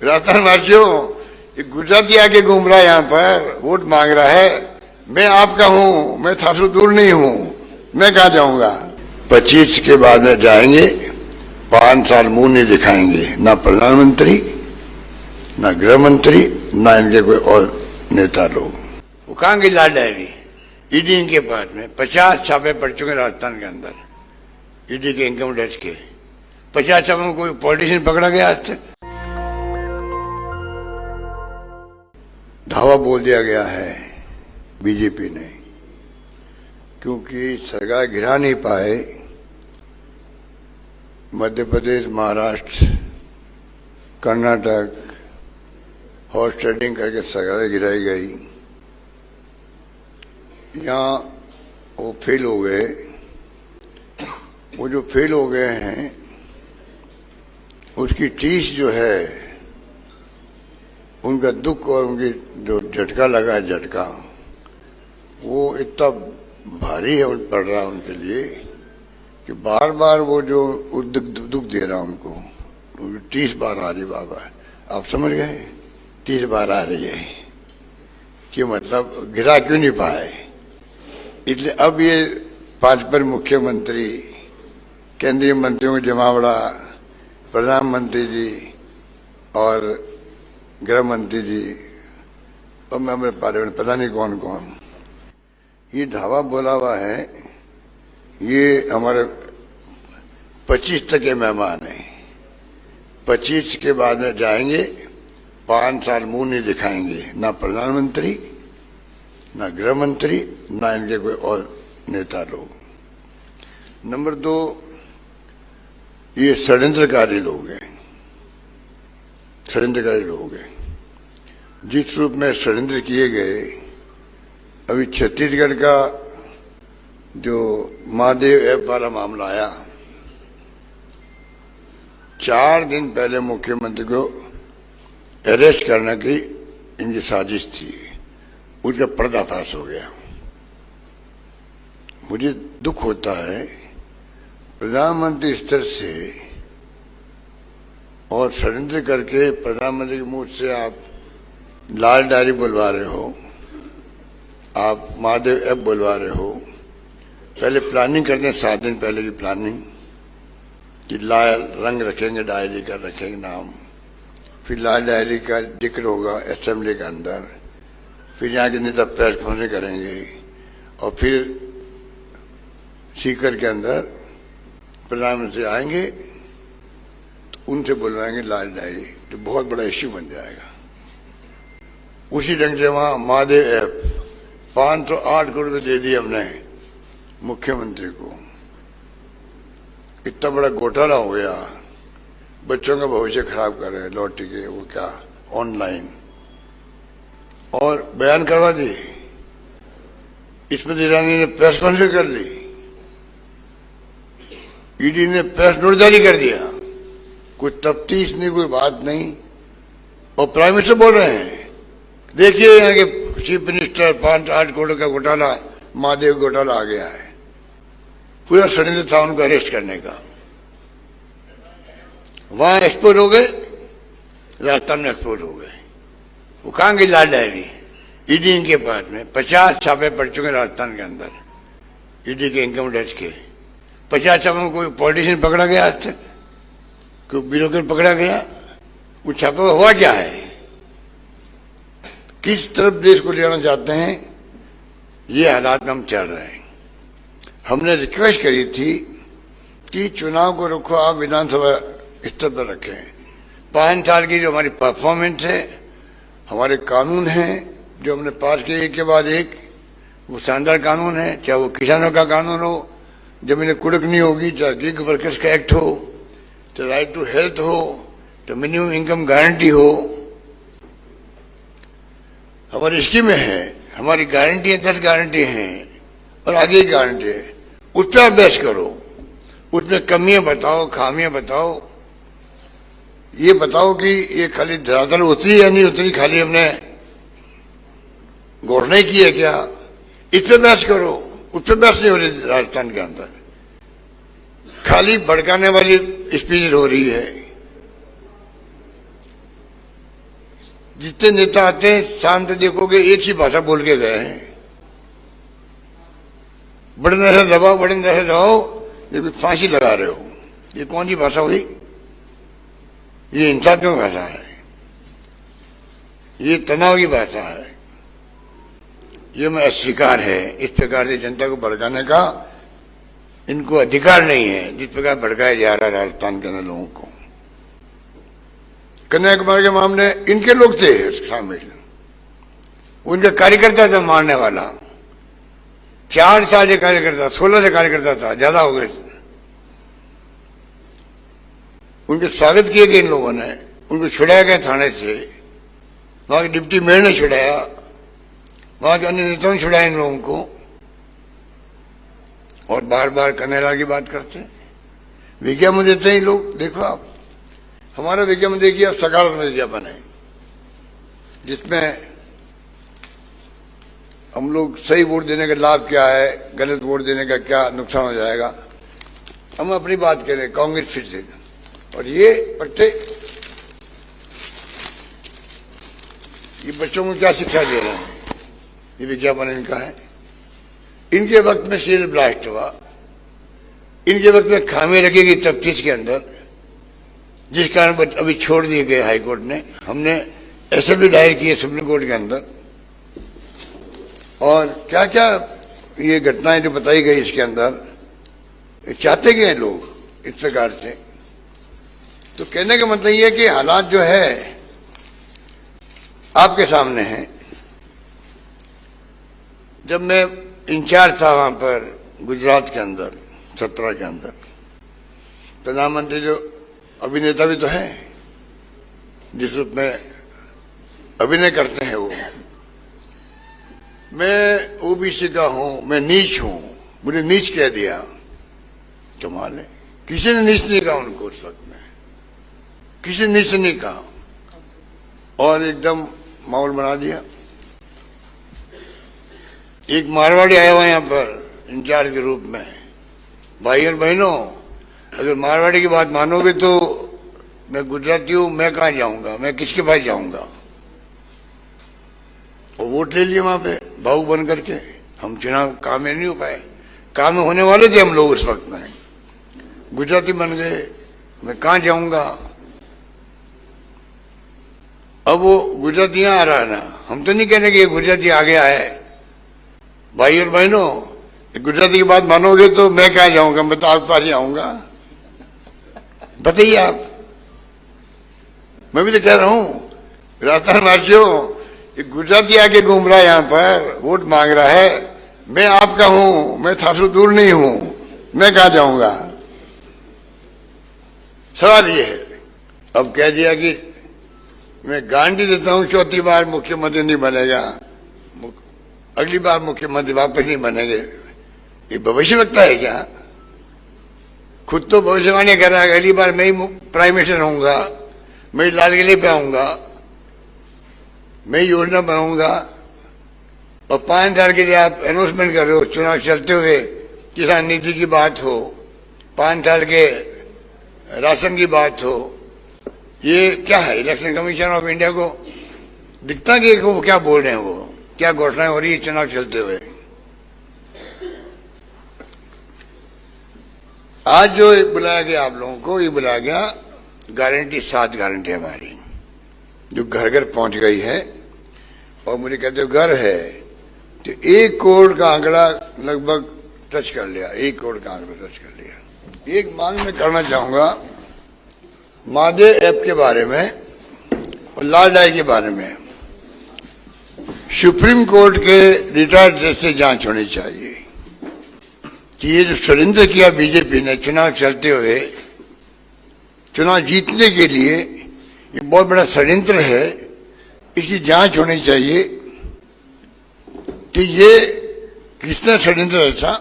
राजस्थान वासियों, गुजराती आके घूम रहा है यहाँ पर, वोट मांग रहा है। मैं आपका हूँ, मैं था से दूर नहीं हूँ, मैं कहाँ जाऊंगा। 25 के बाद में जाएंगे, 5 साल मुंह नहीं दिखाएंगे, ना प्रधानमंत्री, ना गृह मंत्री, ना इनके कोई और नेता लोग। वो कहाँ की लाल डायरी, ईडी इनके पास में 50 छापे पड़ चुके राजस्थान के अंदर, ईडी के इनकम टैक्स के 50 छापे में कोई पॉलिटिशियन पकड़ा गया आज तक। धावा बोल दिया गया है बीजेपी ने, क्योंकि सरकार गिरा नहीं पाए। मध्य प्रदेश, महाराष्ट्र, कर्नाटक हॉर्स ट्रेडिंग करके सरकार गिराई गई। यहाँ वो फेल हो गए। वो जो फेल हो गए हैं उसकी टीस जो है, उनका दुख और उनकी जो झटका लगा है, झटका वो इतना भारी है पड़ रहा है उनके लिए कि बार बार वो जो दुख दे रहा उनको, 30 बार आ रही बाबा, आप समझ गए, 30 बार आ रही है कि मतलब गिरा क्यों नहीं पाए। इसलिए अब ये 5 पर मुख्यमंत्री, केंद्रीय मंत्रियों को जमावड़ा, प्रधानमंत्री जी और गृह मंत्री जी और मेंबर पार्लियामेंट, पता नहीं कौन कौन, ये धावा बोला हुआ है। ये हमारे 25 तक के मेहमान हैं। 25 के बाद में जाएंगे, 5 साल मुंह नहीं दिखाएंगे, ना प्रधानमंत्री, ना गृह मंत्री, ना इनके कोई और नेता लोग। नंबर 2, ये षड्यंत्रकारी लोग हैं, षड्यंत्रकारी लोग हैं। जिस रूप में षड्यंत्र किए गए, अभी छत्तीसगढ़ का जो महादेव ऐप वाला मामला आया, 4 दिन पहले मुख्यमंत्री को अरेस्ट करने की इनकी साजिश थी, उसका पर्दाफाश हो गया। मुझे दुख होता है प्रधानमंत्री स्तर से और षड्यंत्र करके प्रधानमंत्री के मुंह से आप लाल डायरी बुलवा रहे हो, आप महादेव ऐप बुलवा रहे हो। पहले प्लानिंग करते हैं, 7 दिन पहले की प्लानिंग कि लाल रंग रखेंगे, डायरी का रखेंगे नाम, फिर लाल डायरी का जिक्र होगा असेंबली के अंदर, फिर यहाँ के नेता प्रेस कॉन्फ्रेंस करेंगे और फिर सीकर के अंदर प्रधानमंत्री आएंगे तो उनसे बुलवाएंगे लाल डायरी, तो बहुत बड़ा इश्यू बन जाएगा। उसी ढंग से वहां महादेव ऐप 508 करोड़ रुपए दे दिए हमने मुख्यमंत्री को। इतना बड़ा घोटाला हो गया, बच्चों का भविष्य खराब कर रहे हैं, लॉटरी के वो क्या ऑनलाइन, और बयान करवा दी। स्मृति ईरानी ने प्रेस कॉन्फ्रेंस कर ली, ईडी ने प्रेस नोट जारी कर दिया, कोई तफ्तीश नहीं, कोई बात नहीं। और प्राइम मिनिस्टर बोल रहे हैं, देखिए यहाँ के चीफ मिनिस्टर 5-8 करोड़ का घोटाला, महादेव घोटाला आ गया है। पूरा षड्यंत्र था उनको अरेस्ट करने का। वहां एक्सपोर्ट हो गए, राजस्थान में एक्सपोर्ट हो गए। वो कहाँ की लाल डायरी, ईडी इनके पास में 50 छापे पड़ चुके राजस्थान के अंदर, ईडी के इनकम टैक्स के 50 छापे में कोई पॉलिटिशियन पकड़ा गया आज तक, कोई ब्यूरोक्रेट पकड़ा गया। उस छापे का हुआ क्या है, किस तरफ देश को ले जाना चाहते हैं, ये हालात में हम चल रहे हैं। हमने रिक्वेस्ट करी थी कि चुनाव को रखो, आप विधानसभा स्तर पर रखें। 5 साल की जो हमारी परफॉर्मेंस है, हमारे कानून हैं जो हमने पास किए एक के बाद एक, वो शानदार कानून है। चाहे वो किसानों का कानून हो, जमीनें कुड़क नहीं होगी, चाहे गिग वर्कर्स का एक्ट हो, चाहे राइट टू हेल्थ हो, तो मिनिमम इनकम गारंटी हो, हमारी स्कीमें हैं, हमारी गारंटी है, 10 गारंटी हैं और आगे ही गारंटी है। उस पर अभ्यास करो, उसमें कमियां बताओ, खामियां बताओ, ये बताओ कि ये खाली धरातल उतरी या नहीं उतरी, खाली हमने घोषणा की है क्या, इस पर बहस करो। उस पर बहस नहीं हो रही राजस्थान के अंदर, खाली भड़काने वाली स्पीच हो रही है। जितने नेता आते हैं शाम से देखोगे एक ही भाषा बोल के गए हैं, बड़े नशा दबाओ, बड़े नशा दबाओ, ये फांसी लगा रहे हो। ये कौन सी भाषा हुई? ये हिंसा की भाषा है, ये तनाव की भाषा है, ये मैं अस्वीकार है। इस प्रकार से जनता को भड़काने का इनको अधिकार नहीं है, जिस प्रकार भड़काया जा रहा है राजस्थान के अंदर लोगों को। कन्याकुमारी के मामले इनके लोग थे शामिल, उनके कार्यकर्ता था मारने वाला, 4 साल से कार्यकर्ता, 16 से कार्यकर्ता था, ज्यादा हो गए। उनके स्वागत किए गए इन लोगों ने, उनको छुड़ाया गया थाने से, वहां के डिप्टी मेयर ने छुड़ाया, वहां के अन्य नेताओं ने छुड़ाया इन लोगों को, और बार बार कन्हैयालाल की बात करते हैं। विज्ञापन देते हैं लोग, देखो आप हमारा विज्ञापन देखिए, आप सकारात्मक विज्ञापन है जिसमें हम लोग सही वोट देने का लाभ क्या है, गलत वोट देने का क्या नुकसान हो जाएगा, हम अपनी बात करें, कांग्रेस फिर से। और ये पट्टे, ये बच्चों को क्या शिक्षा दे रहे हैं? ये विज्ञापन इनका है। इनके वक्त में सील ब्लास्ट हुआ, इनके वक्त में खामी रखी गई तफ्तीश के अंदर, जिस कारण अभी छोड़ दिए गए हाईकोर्ट ने। हमने एसएलपी दायर की है सुप्रीम कोर्ट के अंदर, और क्या क्या ये घटनाएं जो बताई गई इसके अंदर, चाहते गए लोग इस प्रकार से। तो कहने का मतलब ये है कि हालात जो है आपके सामने हैं। जब मैं इंचार्ज था वहां पर गुजरात के अंदर 17 के अंदर, प्रधानमंत्री जो अभिनेता भी तो है, जिस रूप में अभिनय करते हैं वो, मैं ओबीसी का हूं, मैं नीच हूं, मुझे नीच कह दिया। कमाल है, किसी ने नीच नहीं कहा उनको उस वक्त में, किसी ने नीच नहीं कहा, और एकदम माहौल बना दिया। एक मारवाड़ी आया हुआ यहां पर इंचार्ज के रूप में। भाई और बहनों, अगर मारवाड़ी की बात मानोगे तो मैं गुजराती हूं, मैं कहां जाऊंगा, मैं किसके पास जाऊंगा? और वोट ले लिए वहां पे भावुक बन करके। हम चुनाव काम में नहीं हो पाए, काम में होने वाले थे हम लोग उस वक्त में, गुजराती बन गए, मैं कहां जाऊंगा? अब वो गुजराती यहां आ रहा है ना, हम तो नहीं कहने कि गुजराती आ गया है। भाई और बहनों, गुजराती की बात मानोगे तो मैं कहां जाऊंगा, मैं तो आपके पास ही आऊंगा। बताइए आप, मैं भी तो कह रहा हूं राजस्थान वासियों, गुजराती आके घूम रहा है यहां पर, वोट मांग रहा है, मैं आपका हूं, मैं थासु दूर नहीं हूं, मैं कहां जाऊंगा? सवाल ये है। अब कह दिया कि मैं गारंटी देता हूं 4थी बार मुख्यमंत्री नहीं बनेगा, अगली बार मुख्यमंत्री वापस नहीं बनेंगे। ये भविष्यवक्ता है क्या? खुद तो भविष्यवाणी कर रहा है, अगली बार मैं ही प्राइम मिनिस्टर होऊंगा, मैं ही लाल किले पे आऊंगा, मैं योजना बनाऊंगा, और 5 साल के लिए आप अनाउंसमेंट कर रहे हो, चुनाव चलते हुए किसान नीति की बात हो, 5 साल के राशन की बात हो। ये क्या है? इलेक्शन कमीशन ऑफ इंडिया को दिखता कि वो क्या बोल रहे हैं, वो क्या घोषणाएं हो रही है चुनाव चलते हुए। आज जो बुलाया गया आप लोगों को, ये बुलाया गया गारंटी, 7 गारंटी हमारी जो घर घर पहुंच गई है। और मुझे कहते हो घर है तो 1 करोड़ का आंकड़ा लगभग टच कर लिया, 1 करोड़ का आंकड़ा टच कर लिया। एक मांग मैं करना चाहूंगा मादे ऐप के बारे में और लाल डाई के बारे में। सुप्रीम कोर्ट के रिटायर्ड जज से जांच होनी चाहिए कि ये जो षड्यंत्र किया बीजेपी ने चुनाव चलते हुए, चुनाव जीतने के लिए, ये बहुत बड़ा षड्यंत्र है, इसकी जांच होनी चाहिए कि ये किसने षड्यंत्र रचा,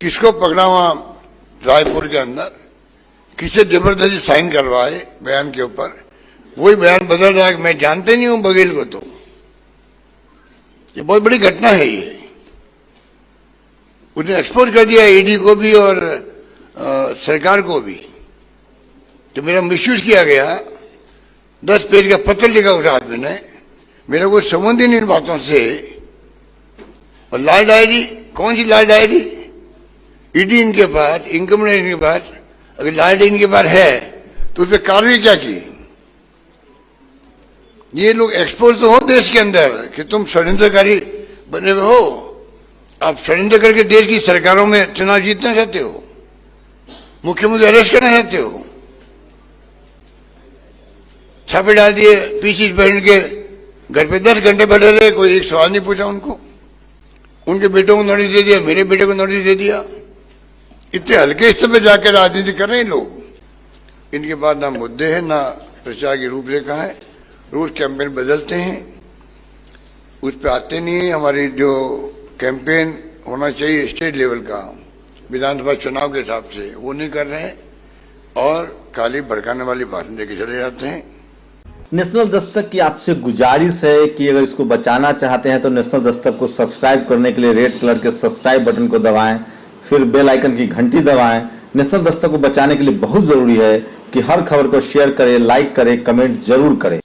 किसको पकड़ा वहां रायपुर के अंदर, किसे जबरदस्ती साइन करवाए बयान के ऊपर। वही बयान बदल रहा है कि मैं जानते नहीं हूं बघेल को। तो ये बहुत बड़ी घटना है। ये उन्हें एक्सपोज कर दिया ईडी को भी और सरकार को भी। तो मेरा मिसयूज किया गया 10 पेज का पत्र लिखा उस आदमी ने, मेरा कोई संबंध ही नहीं इन बातों से। और लाल डायरी, कौन सी लाल डायरी? ईडी इनके पास, इनकम टैक्स इनके पास, अगर लाल डायरी इनके पास है तो उस पर कार्रवाई क्या की? ये लोग एक्सपोज तो हो देश के अंदर कि तुम षड्यंत्रकारी बने हुए हो, आप षड्यंत्र करके देश की सरकारों में चुनाव जीतना चाहते हो, मुख्यमंत्री अरेस्ट करना चाहते हो। छापे डाल दिए, पीसी पहन के घर पे 10 घंटे बैठे रहे, कोई एक सवाल नहीं पूछा उनको। उनके बेटों को नोटिस दे दिया, मेरे बेटे को नोटिस दे दिया। इतने हल्के स्तर पे जाकर राजनीति कर रहे हैं लोग। इनके पास ना मुद्दे हैं, ना प्रचार की रूपरेखा है। रोज कैंपेन बदलते हैं, उस पर आते नहीं है। हमारी जो कैंपेन होना चाहिए स्टेट लेवल का, विधानसभा चुनाव के हिसाब से, वो नहीं कर रहे हैं और खाली भड़काने वाली भाषण देके चले जाते हैं। नेशनल दस्तक की आपसे गुजारिश है कि अगर इसको बचाना चाहते हैं तो नेशनल दस्तक को सब्सक्राइब करने के लिए रेड कलर के सब्सक्राइब बटन को दबाएं, फिर बेल आइकन की घंटी दबाएं। नेशनल दस्तक को बचाने के लिए बहुत जरूरी है कि हर खबर को शेयर करें, लाइक करें, कमेंट जरूर करें।